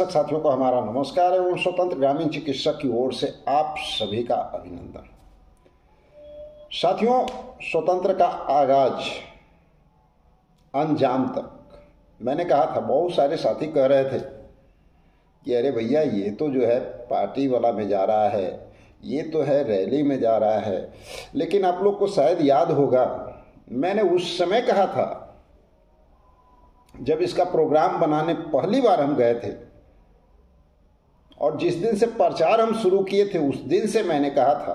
चिकित्सक साथियों को हमारा नमस्कार एवं स्वतंत्र ग्रामीण चिकित्सक की ओर से आप सभी का अभिनंदन। साथियों, स्वतंत्र का आगाज अंजाम तक मैंने कहा था, बहुत सारे साथी कह रहे थे कि अरे भैया ये तो जो है पार्टी वाला में जा रहा है, ये तो है रैली में जा रहा है। लेकिन आप लोग को शायद याद होगा, मैंने उस समय कहा था जब इसका प्रोग्राम बनाने पहली बार हम गए थे और जिस दिन से प्रचार हम शुरू किए थे उस दिन से मैंने कहा था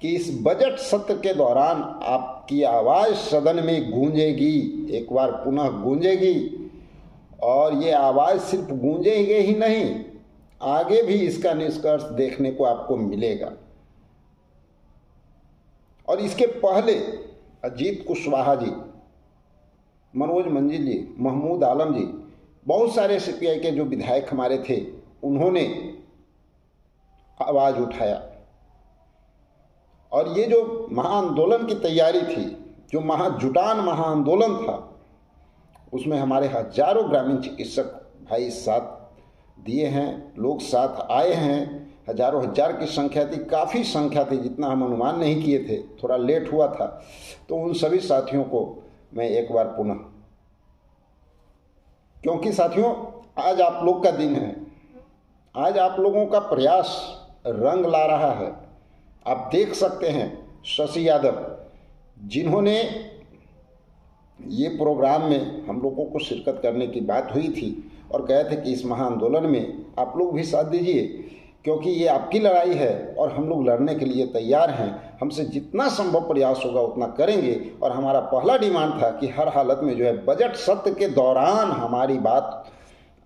कि इस बजट सत्र के दौरान आपकी आवाज़ सदन में गूंजेगी, एक बार पुनः गूंजेगी। और ये आवाज़ सिर्फ गूंजेगी ही नहीं, आगे भी इसका निष्कर्ष देखने को आपको मिलेगा। और इसके पहले अजीत कुशवाहा जी, मनोज मंजिल जी, महमूद आलम जी, बहुत सारे सीपीआई के जो विधायक हमारे थे उन्होंने आवाज़ उठाया। और ये जो महाआंदोलन की तैयारी थी, जो महाजुटान महाआंदोलन था, उसमें हमारे हजारों ग्रामीण चिकित्सक भाई साथ दिए हैं, लोग साथ आए हैं। हजारों हजार की संख्या थी, काफ़ी संख्या थी, जितना हम अनुमान नहीं किए थे, थोड़ा लेट हुआ था। तो उन सभी साथियों को मैं एक बार पुनः, क्योंकि साथियों आज आप लोग का दिन है, आज आप लोगों का प्रयास रंग ला रहा है। आप देख सकते हैं शशि यादव, जिन्होंने ये प्रोग्राम में हम लोगों को शिरकत करने की बात हुई थी और कहे थे कि इस महाआंदोलन में आप लोग भी साथ दीजिए, क्योंकि ये आपकी लड़ाई है और हम लोग लड़ने के लिए तैयार हैं। हमसे जितना संभव प्रयास होगा उतना करेंगे। और हमारा पहला डिमांड था कि हर हालत में जो है बजट सत्र के दौरान हमारी बात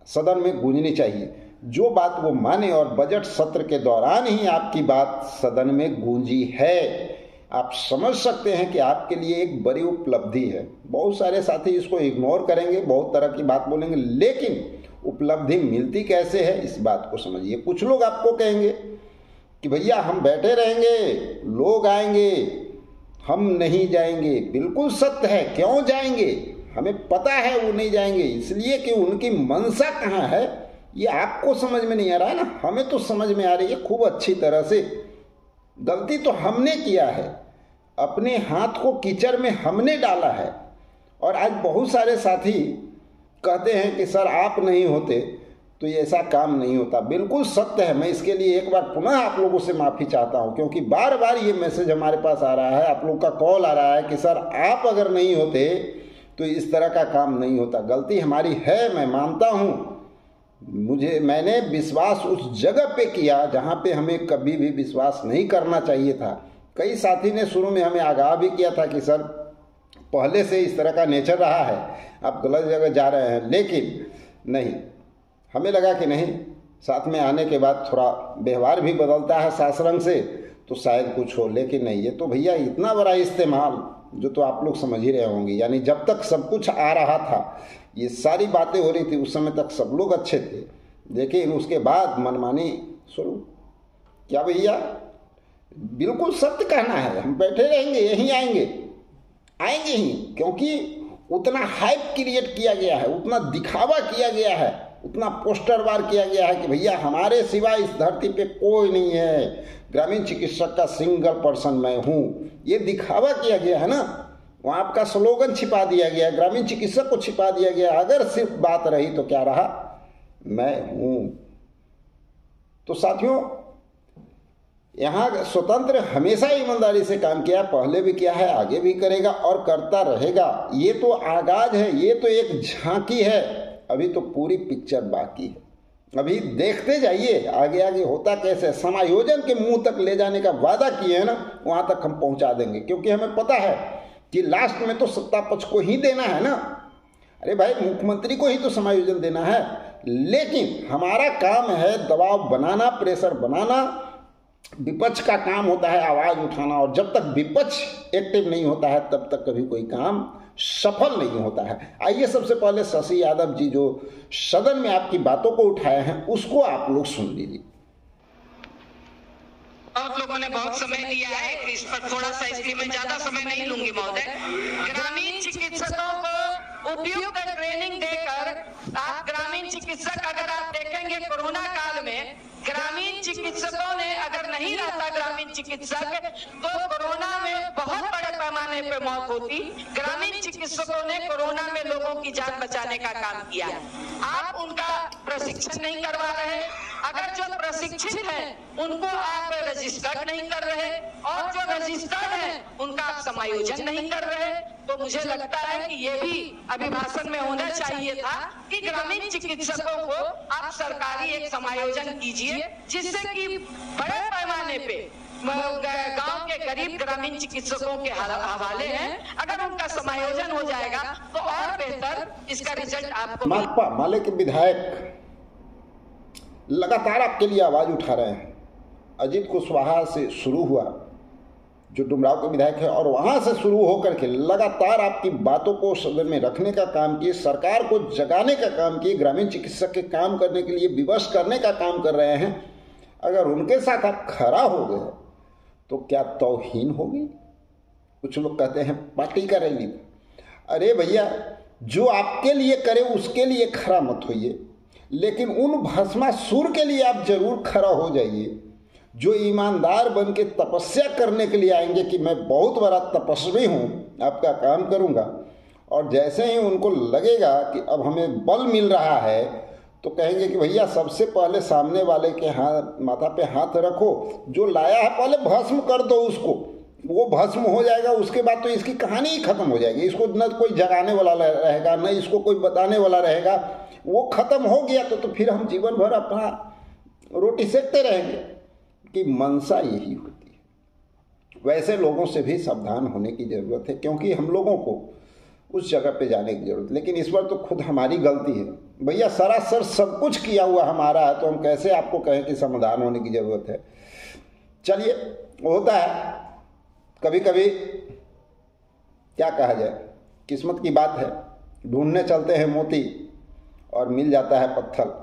सदन में गूंजनी चाहिए। जो बात वो माने, और बजट सत्र के दौरान ही आपकी बात सदन में गूंजी है। आप समझ सकते हैं कि आपके लिए एक बड़ी उपलब्धि है। बहुत सारे साथी इसको इग्नोर करेंगे, बहुत तरह की बात बोलेंगे, लेकिन उपलब्धि मिलती कैसे है इस बात को समझिए। कुछ लोग आपको कहेंगे कि भैया हम बैठे रहेंगे, लोग आएंगे, हम नहीं जाएंगे। बिल्कुल सत्य है, क्यों जाएंगे? हमें पता है वो नहीं जाएंगे, इसलिए कि उनकी मंशा कहाँ है ये आपको समझ में नहीं आ रहा है ना, हमें तो समझ में आ रही है खूब अच्छी तरह से। गलती तो हमने किया है, अपने हाथ को कीचड़ में हमने डाला है। और आज बहुत सारे साथी कहते हैं कि सर आप नहीं होते तो ये ऐसा काम नहीं होता। बिल्कुल सत्य है। मैं इसके लिए एक बार पुनः आप लोगों से माफ़ी चाहता हूं, क्योंकि बार बार ये मैसेज हमारे पास आ रहा है, आप लोग का कॉल आ रहा है कि सर आप अगर नहीं होते तो इस तरह का काम नहीं होता। गलती हमारी है, मैं मानता हूँ। मैंने विश्वास उस जगह पे किया जहाँ पे हमें कभी भी विश्वास नहीं करना चाहिए था। कई साथी ने शुरू में हमें आगाह भी किया था कि सर पहले से इस तरह का नेचर रहा है, आप गलत जगह जा रहे हैं। लेकिन नहीं, हमें लगा कि नहीं, साथ में आने के बाद थोड़ा व्यवहार भी बदलता है सासरंग से, तो शायद कुछ हो। लेकिन नहीं, ये तो भैया इतना बड़ा इस्तेमाल जो तो आप लोग समझ ही रहे होंगे। यानी जब तक सब कुछ आ रहा था, ये सारी बातें हो रही थी, उस समय तक सब लोग अच्छे थे, लेकिन उसके बाद मनमानी शुरू। क्या भैया, बिल्कुल सत्य कहना है, हम बैठे रहेंगे, यहीं आएंगे ही, क्योंकि उतना हाइप क्रिएट किया गया है, उतना दिखावा किया गया है, उतना पोस्टर वार किया गया है कि भैया हमारे सिवा इस धरती पे कोई नहीं है, ग्रामीण चिकित्सक का सिंगल पर्सन मैं हूँ। ये दिखावा किया गया है ना, वहाँ आपका स्लोगन छिपा दिया गया, ग्रामीण चिकित्सक को छिपा दिया गया। अगर सिर्फ बात रही तो क्या रहा, मैं हूँ। तो साथियों, यहाँ स्वतंत्र हमेशा ईमानदारी से काम किया, पहले भी किया है, आगे भी करेगा और करता रहेगा। ये तो आगाज है, ये तो एक झांकी है, अभी तो पूरी पिक्चर बाकी है। अभी देखते जाइए आगे आगे होता कैसे। समायोजन के मुंह तक ले जाने का वादा किए हैं ना, वहाँ तक हम पहुँचा देंगे, क्योंकि हमें पता है कि लास्ट में तो सत्ता पक्ष को ही देना है ना। अरे भाई, मुख्यमंत्री को ही तो समायोजन देना है। लेकिन हमारा काम है दबाव बनाना, प्रेशर बनाना। विपक्ष का काम होता है आवाज़ उठाना, और जब तक विपक्ष एक्टिव नहीं होता है तब तक कभी कोई काम सफल नहीं होता है। आइए सबसे पहले शशि यादव जी जो सदन में आपकी बातों को उठाए हैं उसको आप लोग सुन लीजिए। आप लोगों ने बहुत समय लिया है इस पर, थोड़ा सा इसलिए मैं ज्यादा समय नहीं लूंगी महोदय। ग्रामीण चिकित्सकों को उपयुक्त ट्रेनिंग देकर आप ग्रामीण चिकित्सक, अगर आप देखेंगे कोरोना काल में ग्रामीण चिकित्सकों ने अगर नहीं रहता ग्रामीण चिकित्सक तो कोरोना में बहुत बड़े पैमाने पे मौत होती। ग्रामीण चिकित्सकों ने कोरोना में लोगों की जान बचाने का काम किया। आप उनका प्रशिक्षण नहीं करवा रहे, अगर जो प्रशिक्षित हैं उनको आप रजिस्टर्ड नहीं कर रहे और जो रजिस्टर्ड हैं उनका आप समायोजन नहीं कर रहे, तो मुझे लगता है कि ये भी अभिभाषण में होना चाहिए था कि ग्रामीण चिकित्सकों को आप सरकारी एक समायोजन कीजिए जिससे कि बड़े पैमाने पे गांव के गरीब ग्रामीण चिकित्सकों के हवाले हैं, अगर उनका समायोजन हो जाएगा तो और बेहतर इसका रिजल्ट आपको। माकपा माले के विधायक लगातार आपके लिए आवाज उठा रहे हैं। अजीत कुशवाहा से शुरू हुआ जो डुमराव के विधायक है और वहां से शुरू होकर के लगातार आपकी बातों को सदन में रखने का काम किए, सरकार को जगाने का काम किए, ग्रामीण चिकित्सक के काम करने के लिए विवश करने का काम कर रहे हैं। अगर उनके साथ आप खड़ा हो गए तो क्या तौहीन होगी? कुछ लोग कहते हैं पार्टी का रैली। अरे भैया, जो आपके लिए करे उसके लिए खड़ा मत होइए, लेकिन उन भस्मासुर के लिए आप जरूर खड़ा हो जाइए जो ईमानदार बन के तपस्या करने के लिए आएंगे कि मैं बहुत बड़ा तपस्वी हूँ, आपका काम करूँगा। और जैसे ही उनको लगेगा कि अब हमें बल मिल रहा है तो कहेंगे कि भैया सबसे पहले सामने वाले के हाथ माथा पे हाथ रखो, जो लाया है पहले भस्म कर दो उसको, वो भस्म हो जाएगा, उसके बाद तो इसकी कहानी ही खत्म हो जाएगी। इसको न कोई जगाने वाला रहेगा न इसको कोई बताने वाला रहेगा, वो खत्म हो गया तो फिर हम जीवन भर अपना रोटी सेकते रहेंगे कि मंशा यही होती है। वैसे लोगों से भी सावधान होने की ज़रूरत है क्योंकि हम लोगों को उस जगह पे जाने की ज़रूरत, लेकिन इस बार तो खुद हमारी गलती है। भैया सरासर सब कुछ किया हुआ हमारा है तो हम कैसे आपको कहें कि समाधान होने की ज़रूरत है। चलिए, होता है कभी कभी, क्या कहा जाए, किस्मत की बात है। ढूंढने चलते हैं मोती और मिल जाता है पत्थर,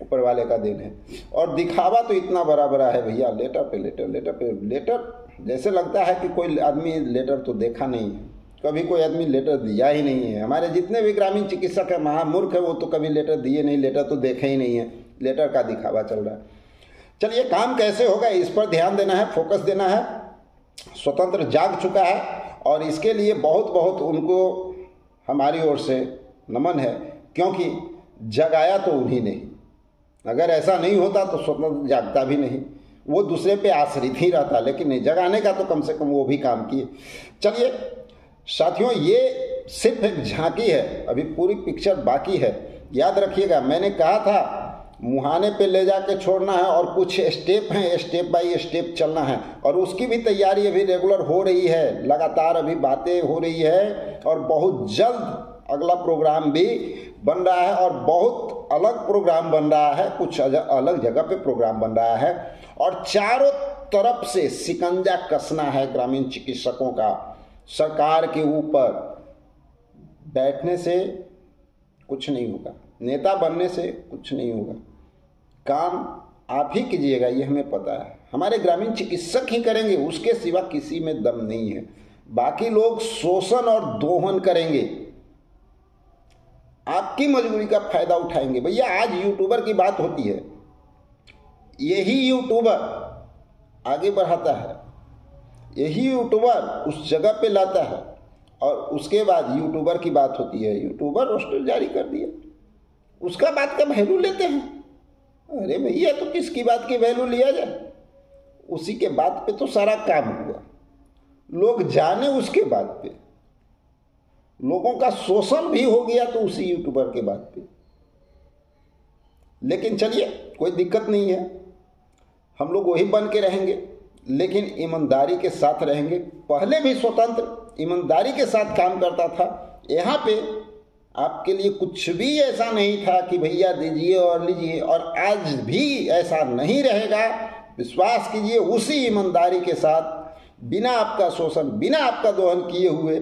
ऊपर वाले का देन है। और दिखावा तो इतना बड़ा बड़ा है भैया, लेटर पे लेटर, लेटर पे लेटर, जैसे लगता है कि कोई आदमी लेटर तो देखा नहीं है, कभी कोई आदमी लेटर दिया ही नहीं है। हमारे जितने भी ग्रामीण चिकित्सक है महामूर्ख है, वो तो कभी लेटर दिए नहीं, लेटर तो देखे ही नहीं है, लेटर का दिखावा चल रहा है। चलिए, काम कैसे होगा इस पर ध्यान देना है, फोकस देना है। स्वतंत्र जाग चुका है और इसके लिए बहुत बहुत उनको हमारी ओर से नमन है, क्योंकि जगाया तो उन्हीं ने। अगर ऐसा नहीं होता तो स्वतंत्र जागता भी नहीं, वो दूसरे पे आश्रित ही रहता, लेकिन नहीं, जगाने का तो कम से कम वो भी काम किए। चलिए साथियों, ये सिर्फ एक झांकी है, अभी पूरी पिक्चर बाकी है। याद रखिएगा, मैंने कहा था मुहाने पे ले जाके छोड़ना है और कुछ स्टेप हैं, स्टेप बाय स्टेप चलना है, और उसकी भी तैयारी अभी रेगुलर हो रही है, लगातार अभी बातें हो रही है और बहुत जल्द अगला प्रोग्राम भी बन रहा है और बहुत अलग प्रोग्राम बन रहा है, कुछ अलग जगह पे प्रोग्राम बन रहा है। और चारों तरफ से शिकंजा कसना है ग्रामीण चिकित्सकों का। सरकार के ऊपर बैठने से कुछ नहीं होगा, नेता बनने से कुछ नहीं होगा, काम आप ही कीजिएगा, ये हमें पता है। हमारे ग्रामीण चिकित्सक ही करेंगे, उसके सिवा किसी में दम नहीं है। बाकी लोग शोषण और दोहन करेंगे, आपकी मजबूरी का फायदा उठाएंगे। भैया आज यूट्यूबर की बात होती है, यही यूट्यूबर आगे बढ़ाता है, यही यूट्यूबर उस जगह पे लाता है, और उसके बाद यूट्यूबर की बात होती है, यूट्यूबर रोस्टर जारी कर दिया, उसका बात का वैल्यू लेते हैं। अरे भैया, तो किसकी बात की वैल्यू लिया जाए? उसी के बात पे तो सारा काम हुआ, लोग जाने उसके बात पे, लोगों का शोषण भी हो गया तो उसी यूट्यूबर के बात पे। लेकिन चलिए, कोई दिक्कत नहीं है, हम लोग वही बन के रहेंगे, लेकिन ईमानदारी के साथ रहेंगे। पहले भी स्वतंत्र ईमानदारी के साथ काम करता था, यहाँ पे आपके लिए कुछ भी ऐसा नहीं था कि भैया दीजिए और लीजिए, और आज भी ऐसा नहीं रहेगा। विश्वास कीजिए, उसी ईमानदारी के साथ, बिना आपका शोषण, बिना आपका दोहन किए हुए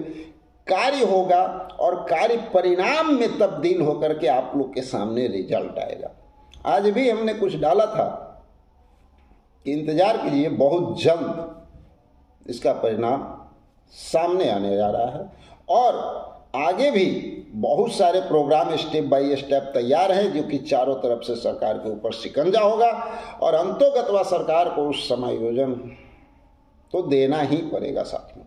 कार्य होगा और कार्य परिणाम में तब्दील होकर के आप लोग के सामने रिजल्ट आएगा। आज भी हमने कुछ डाला था कि इंतजार कीजिए, बहुत जल्द इसका परिणाम सामने आने जा रहा है। और आगे भी बहुत सारे प्रोग्राम स्टेप बाय स्टेप तैयार हैं, जो कि चारों तरफ से सरकार के ऊपर शिकंजा होगा और अंतोगत्वा सरकार को उस समायोजन तो देना ही पड़ेगा साथियों।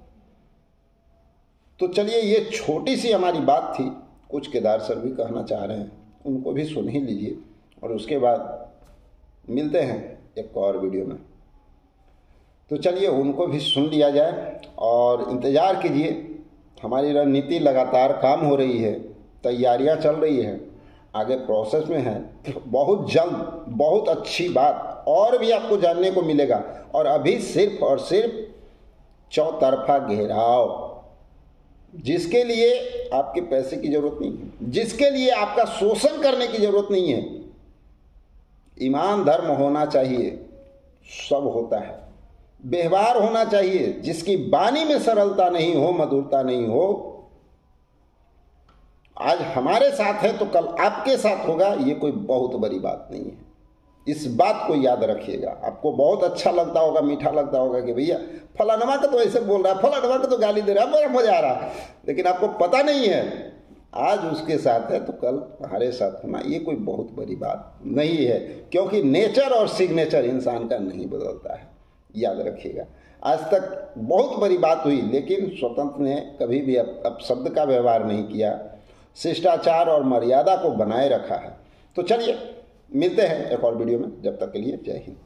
तो चलिए, ये छोटी सी हमारी बात थी, कुछ केदार सर भी कहना चाह रहे हैं, उनको भी सुन ही लीजिए और उसके बाद मिलते हैं एक और वीडियो में। तो चलिए, उनको भी सुन लिया जाए और इंतज़ार कीजिए। हमारी रणनीति लगातार काम हो रही है, तैयारियां चल रही हैं, आगे प्रोसेस में है। तो बहुत जल्द बहुत अच्छी बात और भी आपको जानने को मिलेगा। और अभी सिर्फ और सिर्फ चौतरफा घेराव, जिसके लिए आपके पैसे की जरूरत नहीं है, जिसके लिए आपका शोषण करने की जरूरत नहीं है। ईमान धर्म होना चाहिए, सब होता है। व्यवहार होना चाहिए, जिसकी वाणी में सरलता नहीं हो, मधुरता नहीं हो। आज हमारे साथ है तो कल आपके साथ होगा, ये कोई बहुत बड़ी बात नहीं है। इस बात को याद रखिएगा। आपको बहुत अच्छा लगता होगा, मीठा लगता होगा कि भैया फलानवा का तो ऐसे बोल रहा है, फलानवा का तो गाली दे रहा है, बड़ा मजा आ रहा है, लेकिन आपको पता नहीं है आज उसके साथ है तो कल हमारे साथ होना, ये कोई बहुत बड़ी बात नहीं है। क्योंकि नेचर और सिग्नेचर इंसान का नहीं बदलता है, याद रखिएगा। आज तक बहुत बड़ी बात हुई, लेकिन स्वतंत्र ने कभी भी अपशब्द का व्यवहार नहीं किया, शिष्टाचार और मर्यादा को बनाए रखा है। तो चलिए, मिलते हैं एक और वीडियो में। जब तक के लिए जय हिंद।